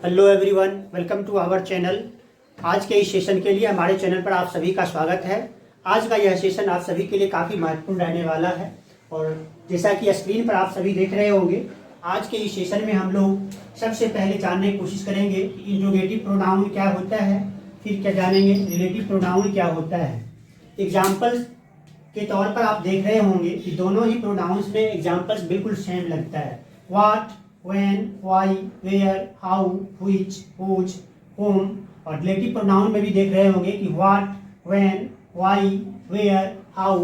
Hello everyone, welcome to our channel. आज के इस सेशन के लिए हमारे चैनल पर आप सभी का स्वागत है। आज का यह सेशन आप सभी के लिए काफ़ी महत्वपूर्ण रहने वाला है और जैसा कि स्क्रीन पर आप सभी देख रहे होंगे, आज के इस सेशन में हम लोग सबसे पहले जानने की कोशिश करेंगे कि इंट्रोगेटिव प्रोनाउन क्या होता है, फिर क्या जानेंगे रिलेटिव प्रोनाउन क्या होता है। एग्जाम्पल्स के तौर पर आप देख रहे होंगे कि दोनों ही प्रोनाउंस में एग्जाम्पल्स बिल्कुल सेम लगता है। What, when, why, where, how, which, whose, whom। और रिलेटिव प्रोनाउन में भी देख रहे होंगे कि what, when, why, where, how,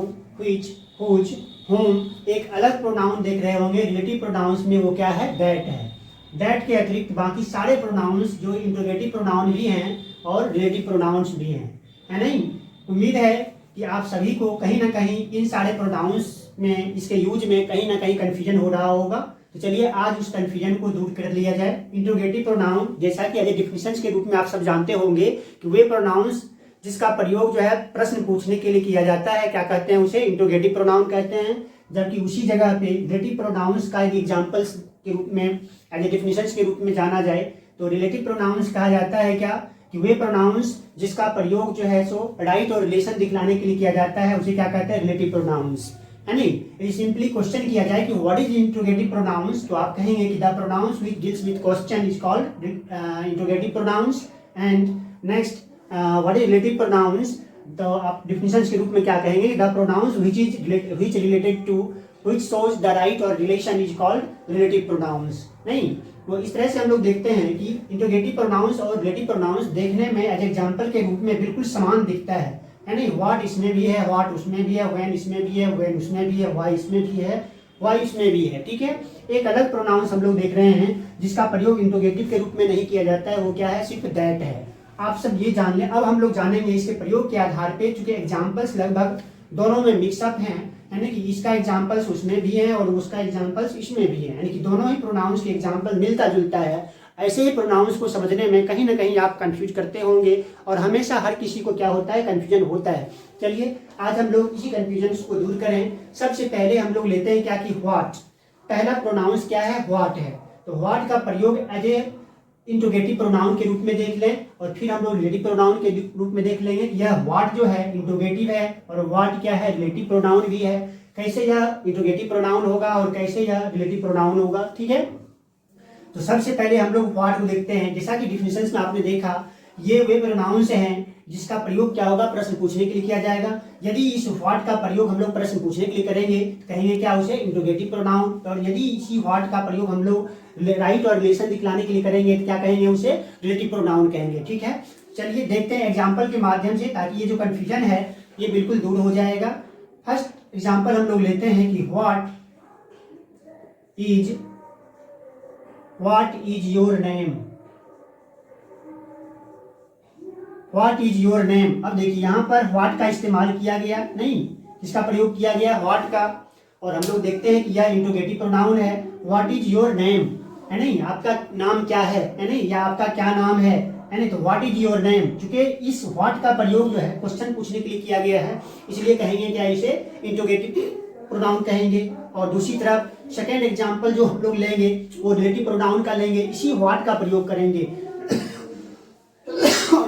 which, whose, whom। एक अलग प्रोनाउन देख रहे होंगे रिलेटिव प्रोनाउंस में, वो क्या है, that है। that के अतिरिक्त बाकी सारे प्रोनाउंस जो इंट्रोगेटिव प्रोनाउन भी हैं और रिलेटिव प्रोनाउंस भी हैं, है नहीं। उम्मीद है कि आप सभी को कहीं ना कहीं इन सारे प्रोनाउंस में, इसके यूज में कहीं ना कहीं कन्फ्यूजन हो रहा होगा। तो चलिए आज उस कन्फ्यूजन को दूर कर लिया जाए। इंट्रोगेटिव प्रोनाउन, जैसा कि एज ए डिफिनेशंस के रूप में आप सब जानते होंगे कि वे प्रोनाउंस जिसका प्रयोग जो है प्रश्न पूछने के लिए किया जाता है, क्या कहते हैं, उसे इंट्रोगेटिव प्रोनाउन कहते हैं। जबकि उसी जगह पे रिलेटिव प्रोनाउंस का यदि एग्जाम्पल्स के रूप में, एज ए डिफिनेशंस के रूप में जाना जाए तो रिलेटिव प्रोनाउंस कहा जाता है क्या, कि वे प्रोनाउंस जिसका प्रयोग जो है सो राइट और रिलेशन दिखलाने के लिए किया जाता है, उसे क्या कहते हैं, रिलेटिव प्रोनाउंस, है नहीं। यदि सिंपली क्वेश्चन किया जाए कि व्हाट इज इंट्रोगेटिव प्रोनाउंस, तो आप कहेंगे कि the pronouns which deals with question is called interrogative pronouns. And next what is relative pronouns, तो आप डिफिनेशंस के रूप में क्या कहेंगे, the pronouns which related to which shows the right और relation is called relative pronouns. नहीं, तो इस तरह से हम लोग देखते हैं कि इंट्रोगेटिव प्रोनाउंस और रिलेटिव प्रोनाउंस देखने में एज एग्जाम्पल के रूप में बिल्कुल समान दिखता है नहीं। व्हाट इसमें भी है, व्हाट उसमें भी है, व्हेन इसमें भी है, व्हेन उसमें भी है, व्हाई इसमें भी है, व्हाई इसमें भी है, ठीक है। एक अलग प्रोनाउंस हम लोग देख रहे हैं जिसका प्रयोग इंट्रोगेटिव के रूप में नहीं किया जाता है, वो क्या है, सिर्फ दैट है। आप सब ये जान लें। अब हम लोग जानेंगे इसके प्रयोग के आधार पे, चूंकि एग्जाम्पल्स लगभग दोनों में मिक्सअप हैं, यानी कि इसका एग्जाम्पल्स उसमें भी है और उसका एग्जाम्पल्स इसमें भी है, यानी कि दोनों ही प्रोनाउंस के एग्जाम्पल मिलता जुलता है। ऐसे ही प्रोनाउंस को समझने में कहीं ना कहीं आप कंफ्यूज करते होंगे और हमेशा हर किसी को क्या होता है, कंफ्यूजन होता है। चलिए आज हम लोग इसी कंफ्यूजन को दूर करें। सबसे पहले हम लोग लेते हैं क्या कि व्हाट। पहला प्रोनाउंस क्या है, व्हाट है। तो व्हाट का प्रयोग एज ए इंट्रोगेटिव प्रोनाउन के रूप में देख लें और फिर हम लोग रिलेटिव प्रोनाउन के रूप में देख लेंगे कि यह व्हाट जो है इंट्रोगेटिव है और व्हाट क्या है, रिलेटिव प्रोनाउन भी है। कैसे यह इंट्रोगेटिव प्रोनाउन होगा और कैसे यह रिलेटिव प्रोनाउन होगा, ठीक है। तो सबसे पहले हम लोग व्हाट को देखते हैं। जैसा कि डिफिनेशंस में आपने देखा, ये वे प्रोनाउंस हैं जिसका प्रयोग क्या होगा, प्रश्न पूछने के लिए किया जाएगा। यदि इस व्हाट का प्रयोग हम लोग प्रश्न पूछने के लिए करेंगे तो कहेंगे क्या, उसे इंट्रोगेटिव प्रोनाउन। और यदि इसी व्हाट का प्रयोग हम लोग राइट और रिलेशन दिखलाने के लिए करेंगे तो क्या कहेंगे, उसे रिलेटिव प्रोनाउन कहेंगे, ठीक है। चलिए देखते हैं एग्जाम्पल के माध्यम से, ताकि ये जो कन्फ्यूजन है ये बिल्कुल दूर हो जाएगा। फर्स्ट एग्जाम्पल हम लोग लेते हैं कि what is your name. What is your name. अब देखिए यहाँ पर व्हाट का इस्तेमाल किया गया, नहीं, इसका प्रयोग किया गया व्हाट का, और हम लोग देखते हैं कि यह इंट्रोगेटिव प्रोनाउन है। व्हाट इज योर नेम, है नहीं, आपका नाम क्या है नहीं, या आपका क्या नाम है नहीं। तो व्हाट इज योर नेम, चूंकि इस व्हाट का प्रयोग जो है क्वेश्चन पूछने के लिए किया गया है, इसलिए कहेंगे क्या, इसे इंट्रोगेटिव प्रोनाउन कहेंगे। और दूसरी तरफ सेकेंड एग्जाम्पल जो हम लोग लेंगे वो रिलेटिव प्रोनाउन का लेंगे, इसी व्हाट का प्रयोग करेंगे।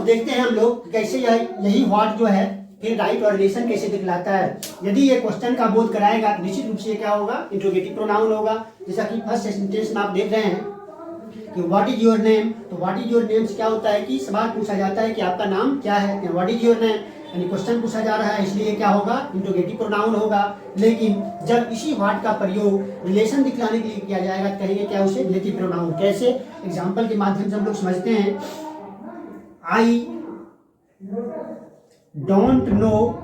देखते हैं हम लोग कैसे यही व्हाट जो है फिर राइट और रिलेशन कैसे दिखलाता है। यदि ये क्वेश्चन का बोध कराएगा तो निश्चित रूप से क्या होगा, इंट्रोगेटिव प्रोनाउन होगा। जैसा कि फर्स्ट सेंटेंस में आप देख रहे हैं कि व्हाट इज योर नेम। तो व्हाट इज योर नेम से क्या होता है कि सवाल पूछा जाता है कि आपका नाम क्या है, व्हाट इज योर नेम, यानी क्वेश्चन पूछा जा रहा है, इसलिए क्या होगा, इंट्रोगेटिव प्रोनाउन होगा। लेकिन जब इसी व्हाट का प्रयोग रिलेशन दिखलाने के लिए किया जाएगा तो कहेंगे क्या, उसे रिलेटिव प्रोनाउन। कैसे, एग्जाम्पल के माध्यम से हम लोग समझते हैं। I don't know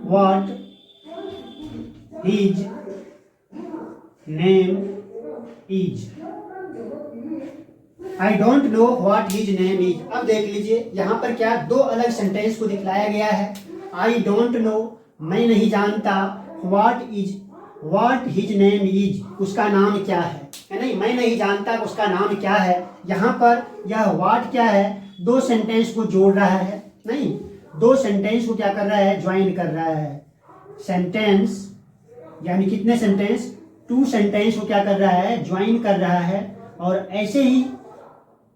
what his name is। I don't know what his name is। अब देख लीजिए यहाँ पर क्या, दो अलग सेंटेंस को दिखलाया गया है। I don't know, मैं नहीं जानता, what his name is, उसका नाम क्या है नहीं, मैं नहीं जानता उसका नाम क्या है। यहाँ पर यह what क्या है, दो सेंटेंस को जोड़ रहा है, नहीं, दो सेंटेंस को क्या कर रहा है, ज्वाइन कर रहा है। सेंटेंस, यानी कितने सेंटेंस, 2 सेंटेंस को क्या कर रहा है, ज्वाइन कर रहा है। और ऐसे ही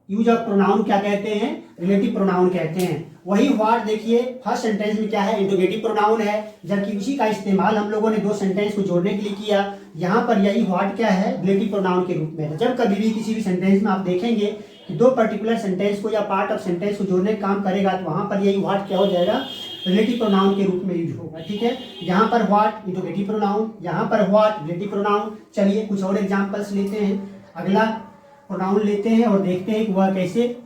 यूज ऑफ प्रोनाउन क्या कहते हैं, रिलेटिव प्रोनाउन कहते हैं। वही वर्ड देखिए फर्स्ट सेंटेंस में क्या है, इंट्रोगेटिव प्रोनाउन है, जबकि उसी का इस्तेमाल हम लोगों ने 2 सेंटेंस को जोड़ने के लिए किया। यहाँ पर यही वर्ड क्या है, रिलेटिव प्रोनाउन के रूप में। जब कभी भी किसी भी सेंटेंस में आप देखेंगे कि 2 पर्टिकुलर सेंटेंस को या पार्ट ऑफ सेंटेंस को जोड़ने का काम करेगा, तो वहां पर यही वर्ड क्या हो जाएगा, रिलेटिव प्रोनाउन के रूप में यूज होगा। ठीक है, यहाँ पर वर्ड इंट्रोगेटिव प्रोनाउन, यहाँ पर वर्ड रिलेटिव प्रोनाउन। चलिए कुछ और एग्जाम्पल्स लेते हैं। अगला प्रोनाउन लेते हैं और देखते हैं कि वह कैसे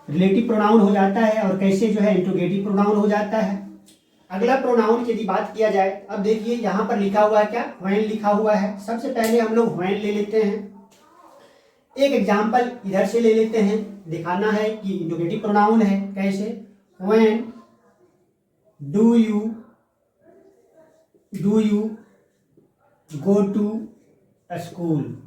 रिलेटिव प्रोनाउन हो जाता है और कैसे जो है इंट्रोगेटिव प्रोनाउन हो जाता है। अगला प्रोनाउन की यदि बात किया जाए, अब देखिए यहाँ पर लिखा हुआ है क्या, व्हेन लिखा हुआ है। सबसे पहले हम लोग व्हेन ले लेते हैं। एक एग्जाम्पल इधर से ले लेते हैं, दिखाना है कि इंट्रोगेटिव प्रोनाउन है। कैसे, when do you go to school,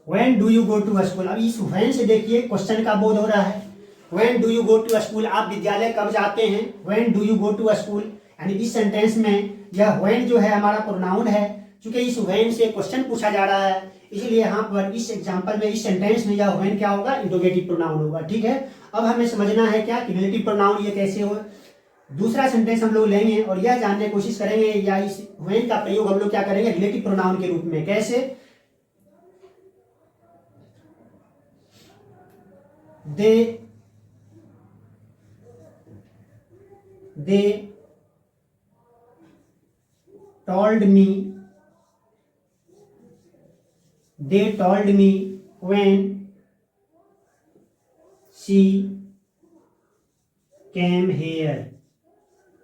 when do you go to school. अब इस व्हेन से देखिए क्वेश्चन का बोध हो रहा है। When do you go to school, आप विद्यालय कब जाते हैं, when do you go to school. यानी इस सेंटेंस में यह व्हेन जो है हमारा प्रोनाउन है। चूंकि इस व्हेन से क्वेश्चन पूछा जा रहा है, इसलिए यहाँ पर इस एग्जाम्पल में, इस सेंटेंस में यह व्हेन क्या होगा, इंट्रोगेटिव प्रोनाउन होगा। ठीक है, अब हमें समझना है क्या कि रिलेटिव प्रोनाउन ये कैसे हो। दूसरा सेंटेंस हम लोग लेंगे और यह जानने की कोशिश करेंगे, या इस व्हेन का प्रयोग हम लोग क्या करेंगे, रिलेटिव प्रोनाउन के रूप में। कैसे, they told me when she came here।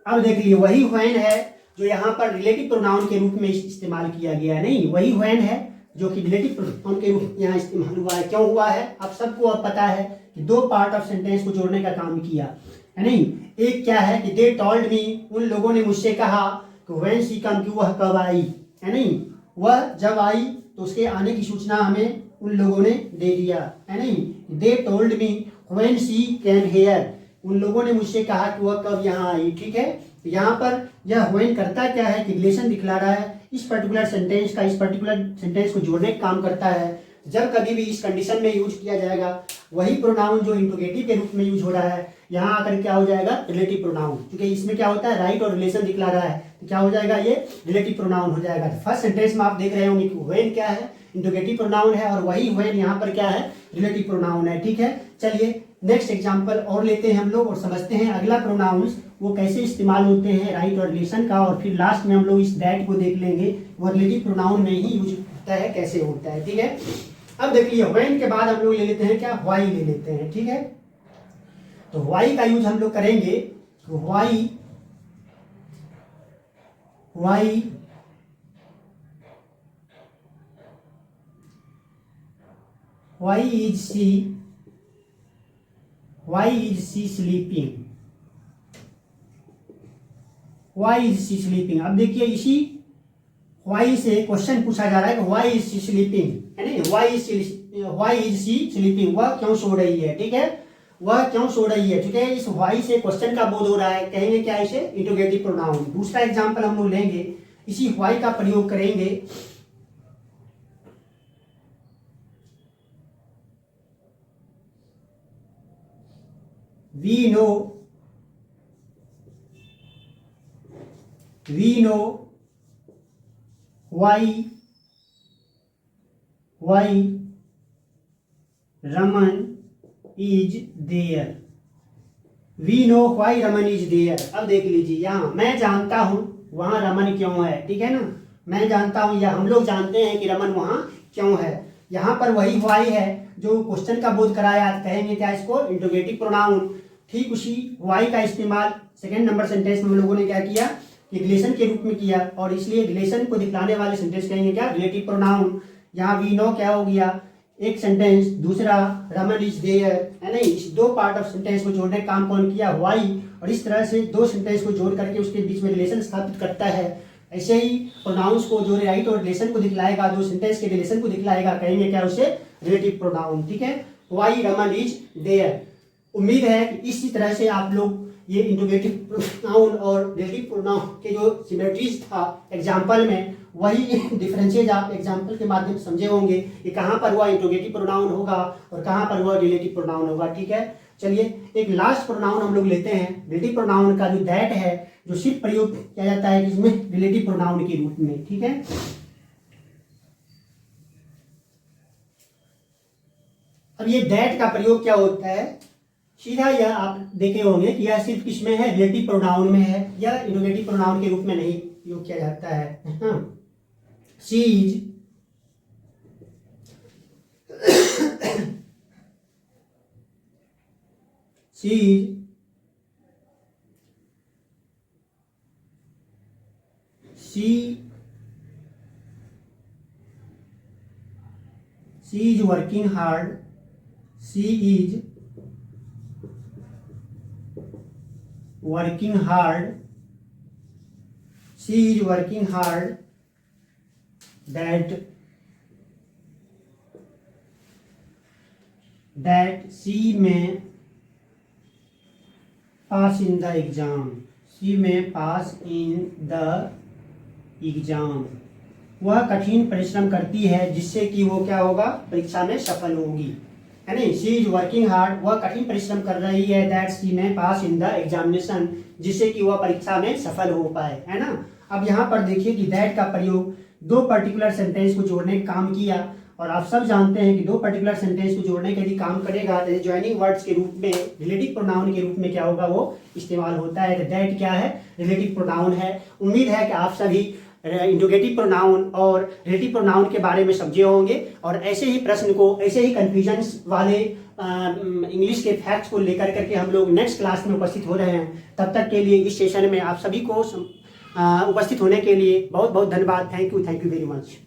अब देख लिए वही व्हेन है जो यहाँ पर रिलेटिव प्रोनाउन के रूप में इस्तेमाल किया गया है। नहीं, वही व्हेन है जो कि रिलेटिव प्रोनाउन के रूप में यहाँ इस्तेमाल हुआ है। क्यों हुआ है, आप सबको अब पता है कि 2 पार्ट ऑफ सेंटेंस को जोड़ने का काम किया है। नहीं, एक क्या है कि दे टोल्ड मी, उन लोगों ने मुझसे कहा कि व्हेन शी कम, कि वह कब आई, है नहीं, वह जब आई तो उसके आने की सूचना हमें उन लोगों ने दे दिया, है नहीं। They told me when she came here, उन लोगों ने मुझसे कहा कि वह कब यहाँ आई। ठीक है, तो यहाँ पर यह व्हेन करता क्या है कि रिलेशन दिखला रहा है, इस पर्टिकुलर सेंटेंस का इस पर्टिकुलर सेंटेंस को जोड़ने का काम करता है। जब कभी भी इस कंडीशन में यूज किया जाएगा, वही प्रोनाउन जो इंट्रोगेटिव के रूप में यूज हो रहा है, यहाँ आकर क्या हो जाएगा, रिलेटिव प्रोनाउन। क्योंकि इसमें क्या होता है, राइट और रिलेशन दिखला रहा है, तो क्या हो जाएगा, ये रिलेटिव प्रोनाउन हो जाएगा। फर्स्ट सेंटेंस में आप देख रहे होंगे कि व्हेन क्या है, इंट्रोगेटिव प्रोनाउन है, और वही व्हेन यहाँ पर क्या है, रिलेटिव प्रोनाउन है। ठीक है, चलिए नेक्स्ट एग्जाम्पल और लेते हैं हम लोग और समझते हैं अगला प्रोनाउंस वो कैसे इस्तेमाल होते हैं, राइट और रिलेशन का। और फिर लास्ट में हम लोग इस दैट को देख लेंगे, वो रिलेटिव प्रोनाउन में ही यूज होता है, कैसे होता है। ठीक है, अब देखिए व्हेन के बाद हम लोग ले लेते हैं क्या, व्हाई ले लेते हैं। ठीक है, तो व्हाई का यूज हम लोग करेंगे, why is she sleeping, why is she sleeping. अब देखिए इसी व्हाई से क्वेश्चन पूछा जा रहा है कि व्हाई इज शी स्लीपिंग, है नहीं, व्हाई इज शी स्लीपिंग, वह क्यों सो रही है। ठीक है, वह क्यों सो रही है, ठीक है, इस व्हाई से क्वेश्चन का बोध हो रहा है, कहेंगे क्या इसे, इंट्रोगेटिव प्रोनाउन। दूसरा एग्जांपल हम लोग लेंगे, इसी व्हाई का प्रयोग करेंगे, we know why Raman is there। We know why Raman is there। अब देख लीजिए, यहाँ मैं जानता हूं वहां रमन क्यों है। ठीक है ना, मैं जानता हूं या हम लोग जानते हैं कि रमन वहां क्यों है। यहाँ पर वही व्हाई है जो क्वेश्चन का बोध कराया, कहेंगे क्या इसको, इंट्रोगेटिव प्रोनाउन। ठीक उसी व्हाई का इस्तेमाल सेकंड नंबर सेंटेंस में हम लोगों ने क्या किया, रिलेशन के रूप में किया, और इसलिए रिलेशन को दिखलाने वाले सेंटेंस कहेंगे क्या, रिलेटिव प्रोनाउन। यहाँ वी नो क्या हो गया, एक सेंटेंस, दूसरा रमन इज देयर, है नहीं, इस 2 पार्ट ऑफ सेंटेंस को जोड़ने का काम कौन किया, व्हाई। और इस तरह से 2 सेंटेंस को जोड़ करके उसके बीच में रिलेशन स्थापित करता है। ऐसे ही प्रोनाउंस को जो राइट और रिलेशन को दिखलाएगा, जो सेंटेंस के रिलेशन को दिखलाएगा, कहेंगे क्या उसे, रिलेटिव प्रोनाउन। ठीक है, व्हाई रमन इज देयर। उम्मीद है कि इसी तरह से आप लोग ये इंट्रोगेटिव प्रोनाउन और रिलेटिव प्रोनाउन के जो सिमिलरिटीज था एग्जाम्पल में, वही डिफरेंसेज आप एग्जाम्पल के माध्यम से समझे होंगे कि कहाँ पर हुआ इंट्रोगेटिव प्रोनाउन होगा और कहाँ पर हुआ रिलेटिव प्रोनाउन होगा। ठीक है, चलिए एक लास्ट प्रोनाउन हम लोग लेते हैं। रिलेटिव प्रोनाउन का जो दैट है, जो सिर्फ प्रयोग किया जाता है इसमें रिलेटिव प्रोनाउन के रूप में। ठीक है, अब ये दैट का प्रयोग क्या होता है, सीधा यह आप देखे होंगे कि यह सिर्फ किसमें है, रिलेटिव प्रोनाउन में है, यह इंट्रोगेटिव प्रोनाउन के रूप में नहीं प्रयोग किया जाता है। She is she is working hard. She is working hard. She is working hard that she may pass in the exam. She may pass in the exam. वह कठिन परिश्रम करती है जिससे कि वो क्या होगा, परीक्षा में सफल होगी, है नहीं। शी इज वर्किंग हार्ड, वह कठिन परिश्रम कर रही है, दैट शी में पास इन द एग्जामिनेशन, जिससे कि वह परीक्षा में सफल हो पाए, है ना। अब यहाँ पर देखिए कि दैट का प्रयोग दो पर्टिकुलर सेंटेंस को जोड़ने का काम किया, और आप सब जानते हैं कि दो पर्टिकुलर सेंटेंस को जोड़ने के लिए काम करेगा तो ज्वाइनिंग वर्ड्स के रूप में, रिलेटिव प्रोनाउन के रूप में क्या होगा, वो इस्तेमाल होता है। तो दैट क्या है, रिलेटिव प्रोनाउन है। उम्मीद है कि आप सभी इंट्रोगेटिव प्रोनाउन और रिलेटिव प्रोनाउन के बारे में समझे होंगे, और ऐसे ही प्रश्न को, ऐसे ही कन्फ्यूजन वाले इंग्लिश के फैक्ट्स को लेकर करके हम लोग नेक्स्ट क्लास में उपस्थित हो रहे हैं। तब तक के लिए इस सेशन में आप सभी को उपस्थित होने के लिए बहुत बहुत धन्यवाद। Thank you very much.